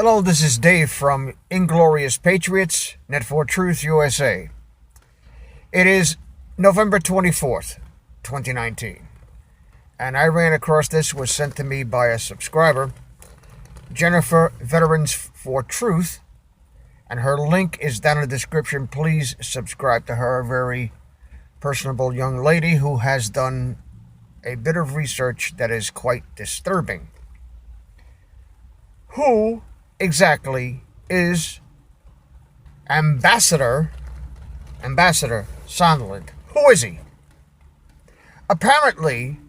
Hello, this is Dave from Inglorious Patriots, Net4Truth USA. It is November 24th, 2019, and I ran across this. Was sent to me by a subscriber, Jennifer Veterans for Truth, and her link is down in the description. Please subscribe to her. A very personable young lady who has done a bit of research that is quite disturbing. Who exactly is Ambassador Sondland? Who is he? Apparently,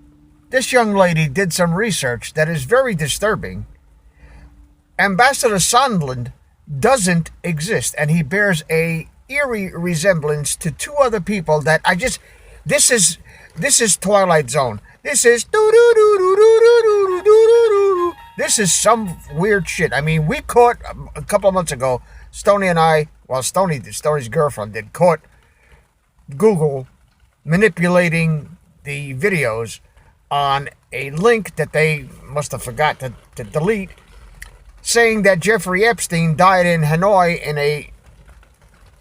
this young lady did some research that is very disturbing. Ambassador Sondland doesn't exist, and he bears a eerie resemblance to two other people that I just... This is Twilight Zone. This is... This is some weird shit. I mean, we caught a couple of months ago, Stony and I, well, Stony's girlfriend did, caught Google manipulating the videos on a link that they must have forgot to delete, saying that Jeffrey Epstein died in Hanoi in a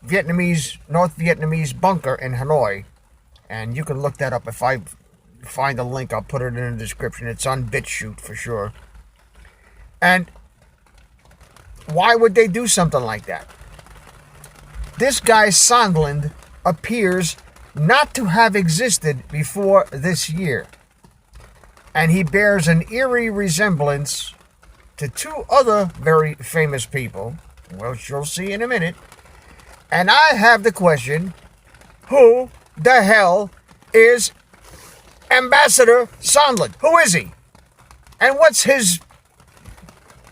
North Vietnamese bunker in Hanoi. And you can look that up. If I find a link, I'll put it in the description. It's on BitChute for sure. And why would they do something like that? This guy Sondland appears not to have existed before this year. And he bears an eerie resemblance to two other very famous people, which you'll see in a minute. And I have the question, who the hell is Ambassador Sondland? Who is he? And what's his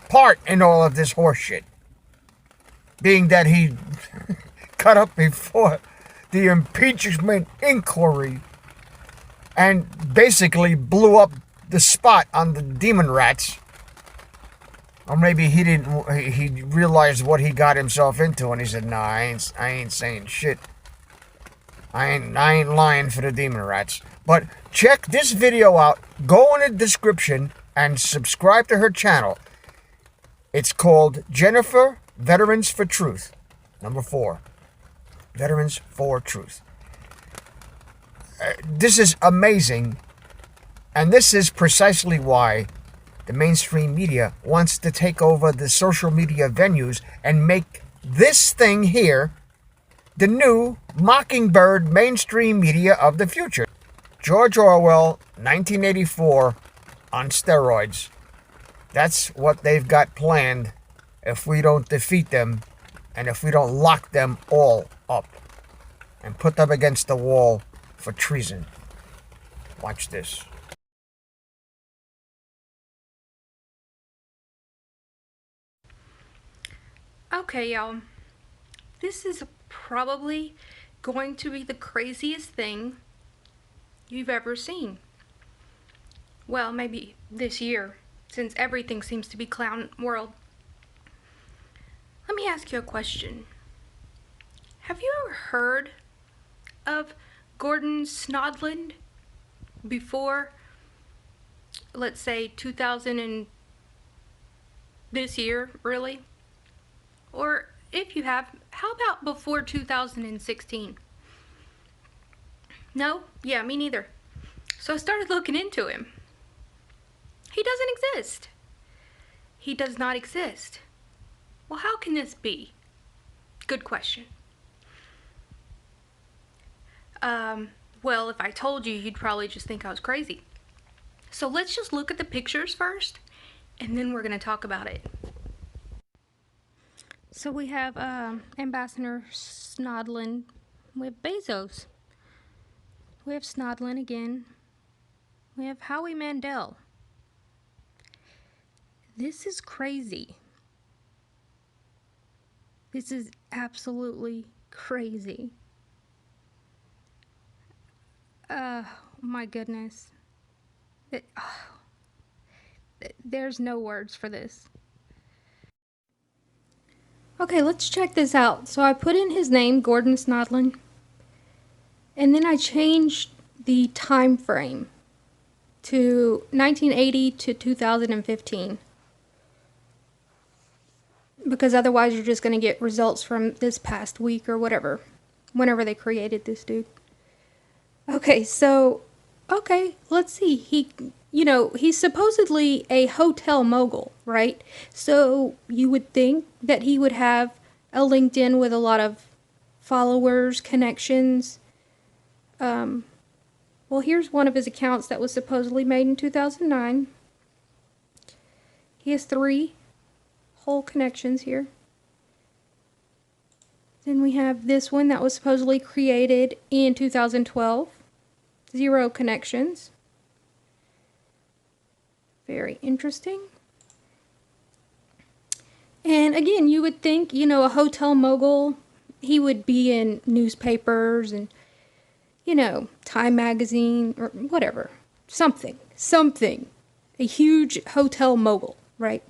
part in all of this horseshit? Being that he cut up before the impeachment inquiry and basically blew up the spot on the demon rats. Or maybe he realized what he got himself into and he said, nah, I ain't saying shit. I ain't lying for the demon rats. But check this video out. Go in the description and subscribe to her channel. It's called Jennifer Veterans for Truth. Number 4. Veterans for Truth. This is amazing. And this is precisely why the mainstream media wants to take over the social media venues and make this thing here the new mockingbird mainstream media of the future. George Orwell, 1984 on steroids. That's what they've got planned if we don't defeat them and if we don't lock them all up and put them against the wall for treason. Watch this. Okay, y'all. This is probably going to be the craziest thing you've ever seen. Well, maybe this year, since everything seems to be clown world. Let me ask you a question. Have you ever heard of Gordon Sondland before, let's say, 2000 and this year, really? Or if you have, how about before 2016? No? Yeah, me neither. So I started looking into him. He doesn't exist. He does not exist. Well, how can this be? Good question. Well, if I told you, you'd probably just think I was crazy. So let's just look at the pictures first, and then we're going to talk about it. So we have Ambassador Sondland. We have Bezos. We have Sondland again. We have Howie Mandel. This is crazy. This is absolutely crazy. My goodness. There's no words for this. Okay, let's check this out. So I put in his name, Gordon Sondland, and then I changed the time frame to 1980 to 2015. because otherwise you're just going to get results from this past week or whatever, whenever they created this dude. Okay, so, okay, let's see. He's supposedly a hotel mogul, right? So you would think that he would have a LinkedIn with a lot of followers, connections. Well, here's one of his accounts that was supposedly made in 2009. He has 3 whole connections here. Then we have this one that was supposedly created in 2012. 0 connections. Very interesting. And again, you would think, a hotel mogul, he would be in newspapers and, Time magazine or whatever. Something. A huge hotel mogul, right?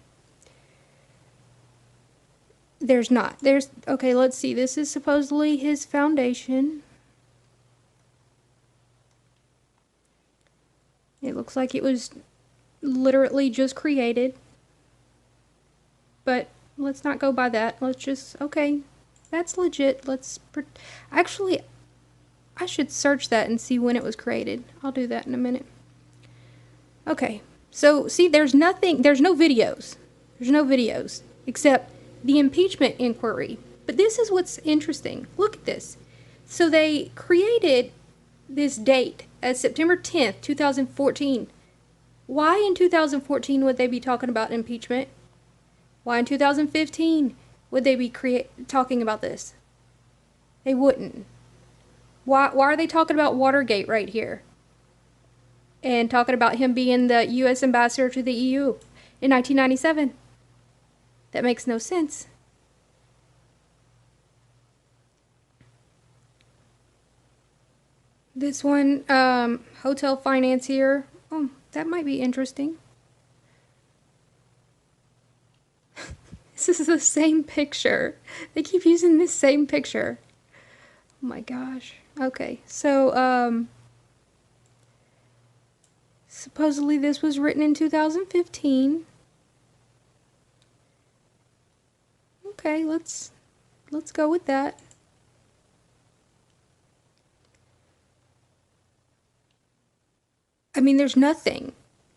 There's not. Okay, let's see. This is supposedly his foundation. It looks like it was literally just created. But let's not go by that. Let's just, okay, that's legit. Actually, I should search that and see when it was created. I'll do that in a minute. Okay, so see, there's no videos. There's no videos except the impeachment inquiry. But this is what's interesting. Look at this. So they created this date as September 10th, 2014. Why in 2014 would they be talking about impeachment? Why in 2015 would they be talking about this? They wouldn't. Why are they talking about Watergate right here? And talking about him being the U.S. ambassador to the EU in 1997? That makes no sense. This one, hotel financier. Oh, that might be interesting. This is the same picture. They keep using this same picture. Oh my gosh. Okay, so, supposedly this was written in 2015. Okay, let's go with that. I mean, there's nothing.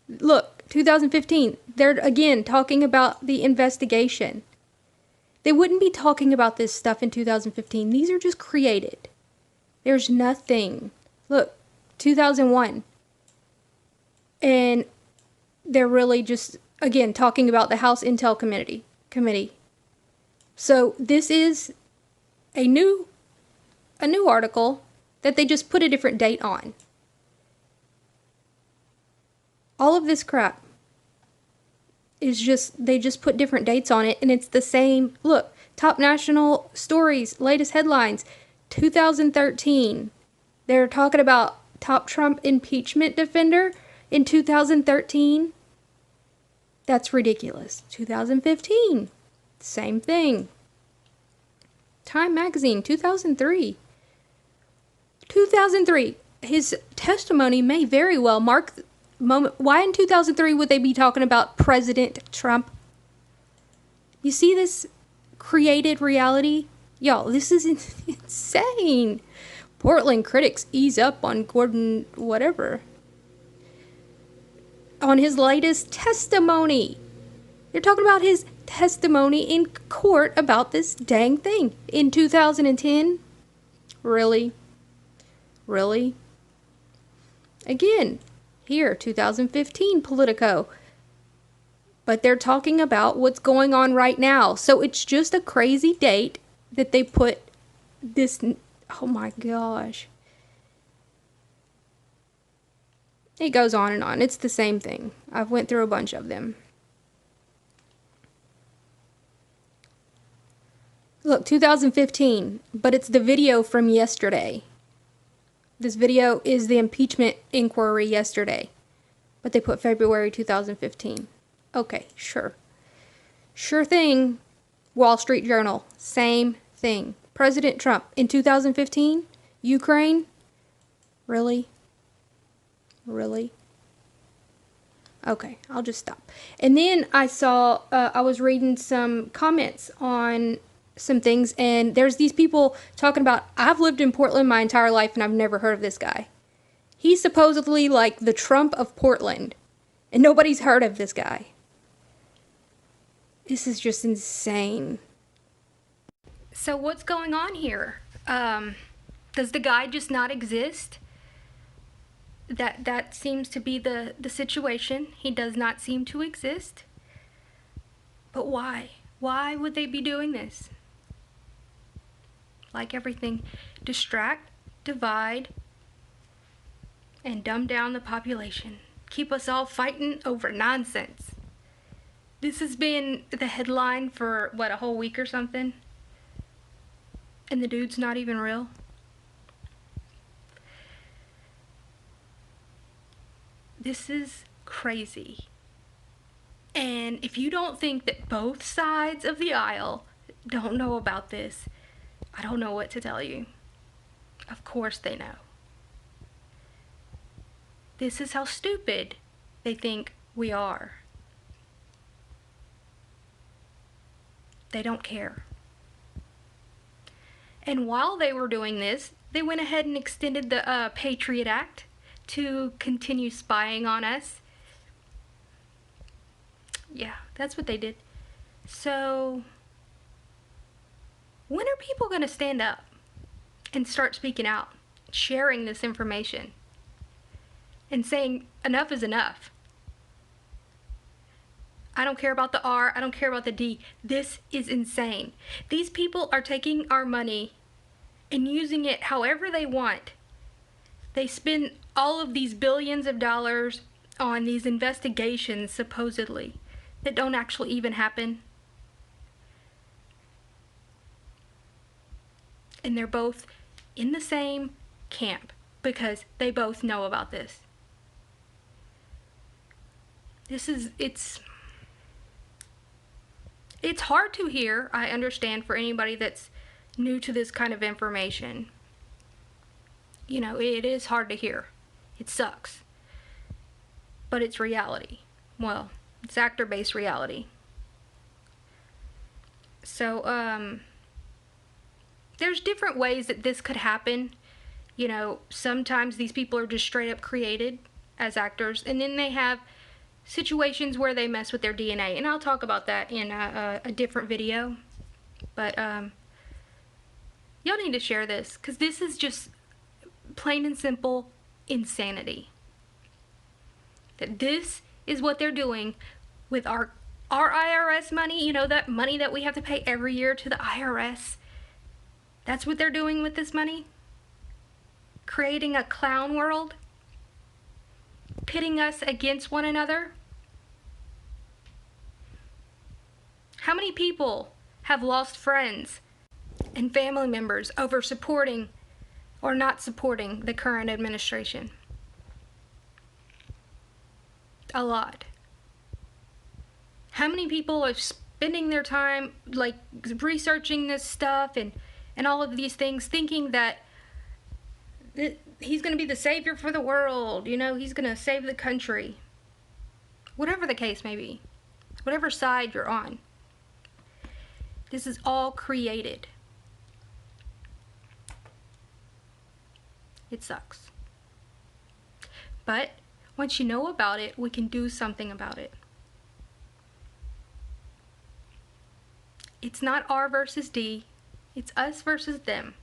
Look, 2015, they're again talking about the investigation. They wouldn't be talking about this stuff in 2015. These are just created. There's nothing. Look, 2001. And they're really just, again, talking about the House Intel Committee. So this is a new article that they just put a different date on. All of this crap is just, they just put different dates on it, and it's the same. Look, top national stories, latest headlines, 2013. They're talking about top Trump impeachment defender in 2013. That's ridiculous. 2015, same thing. Time magazine, 2003. 2003, his testimony may very well mark the moment. Why in 2003 would they be talking about President Trump? You see this created reality? Y'all, this is insane. Portland critics ease up on Gordon whatever. On his latest testimony. They're talking about his testimony in court about this dang thing in 2010. Really? Really? Again, here, 2015 Politico. But they're talking about what's going on right now. So it's just a crazy date that they put this. Oh my gosh. It goes on and on. It's the same thing. I've went through a bunch of them. Look, 2015, but it's the video from yesterday. This video is the impeachment inquiry yesterday, but they put February 2015. Okay, sure. Sure thing. Wall Street Journal, same thing. President Trump in 2015, Ukraine. Really? Really? Okay, I'll just stop. And then I saw, I was reading some comments on some things, and there's these people talking about, I've lived in Portland my entire life and I've never heard of this guy. He's supposedly like the Trump of Portland, and nobody's heard of this guy. This is just insane. So what's going on here? Does the guy just not exist? That seems to be the situation. He does not seem to exist. But why? Why would they be doing this? Like everything, distract, divide, and dumb down the population. Keep us all fighting over nonsense. This has been the headline for, what, a whole week or something? And the dude's not even real? This is crazy. And if you don't think that both sides of the aisle don't know about this, I don't know what to tell you. Of course they know. This is how stupid they think we are. They don't care. And while they were doing this, they went ahead and extended the Patriot Act to continue spying on us. Yeah, that's what they did. So, when are people going to stand up and start speaking out, sharing this information, and saying enough is enough? I don't care about the R, I don't care about the D. This is insane. These people are taking our money and using it however they want. They spend all of these billions of dollars on these investigations, supposedly, that don't actually even happen. And they're both in the same camp because they both know about this. It's hard to hear, I understand, for anybody that's new to this kind of information. You know, it is hard to hear. It sucks. But it's reality. Well, it's actor-based reality. So, there's different ways that this could happen. You know, sometimes these people are just straight up created as actors, and then they have situations where they mess with their DNA, and I'll talk about that in a different video. But y'all need to share this, because this is just plain and simple insanity. That this is what they're doing with our IRS money. You know, that money that we have to pay every year to the IRS. That's what they're doing with this money. Creating a clown world. Pitting us against one another. How many people have lost friends and family members over supporting or not supporting the current administration? A lot. How many people are spending their time like researching this stuff and all of these things, thinking that he's going to be the savior for the world, you know, he's going to save the country. Whatever the case may be, whatever side you're on. This is all created. It sucks. But once you know about it, we can do something about it. It's not R versus D. It's us versus them.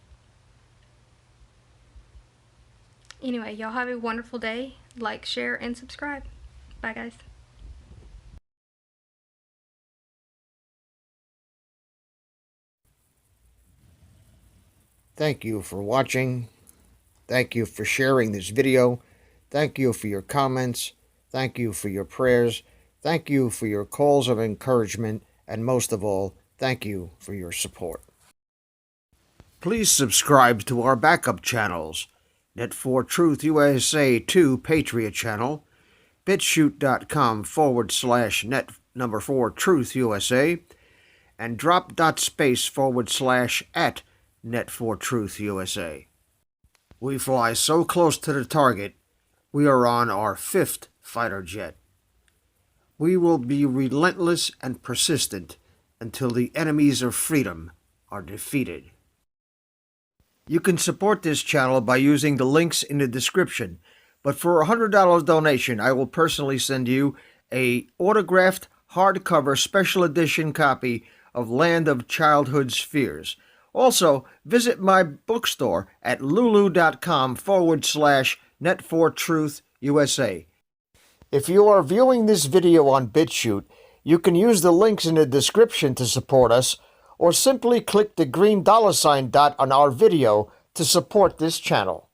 Anyway, y'all have a wonderful day. Like, share, and subscribe. Bye, guys. Thank you for watching. Thank you for sharing this video. Thank you for your comments. Thank you for your prayers. Thank you for your calls of encouragement. And most of all, thank you for your support. Please subscribe to our backup channels. Net4Truth USA 2 Patriot channel, BitChute.com/net4Truth USA, and drop.space/ at Net4Truth USA. We fly so close to the target, we are on our 5th fighter jet. We will be relentless and persistent until the enemies of freedom are defeated. You can support this channel by using the links in the description, but for a $100 donation, I will personally send you a autographed hardcover special edition copy of Land of Childhood's Fears. Also, visit my bookstore at lulu.com/net4truth USA. If you are viewing this video on BitChute, you can use the links in the description to support us, or simply click the green $ dot on our video to support this channel.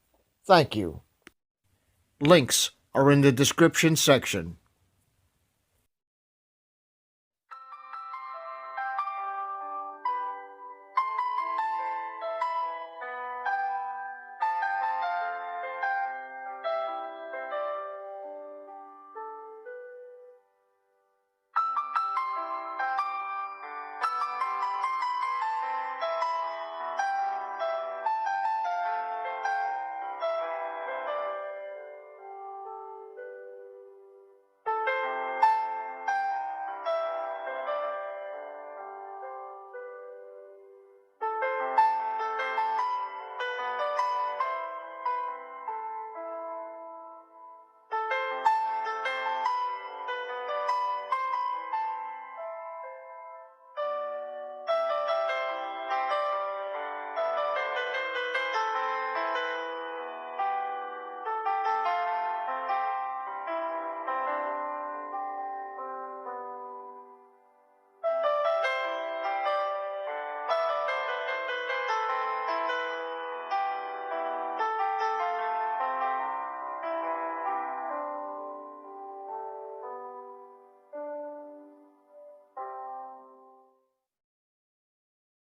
Thank you. Links are in the description section.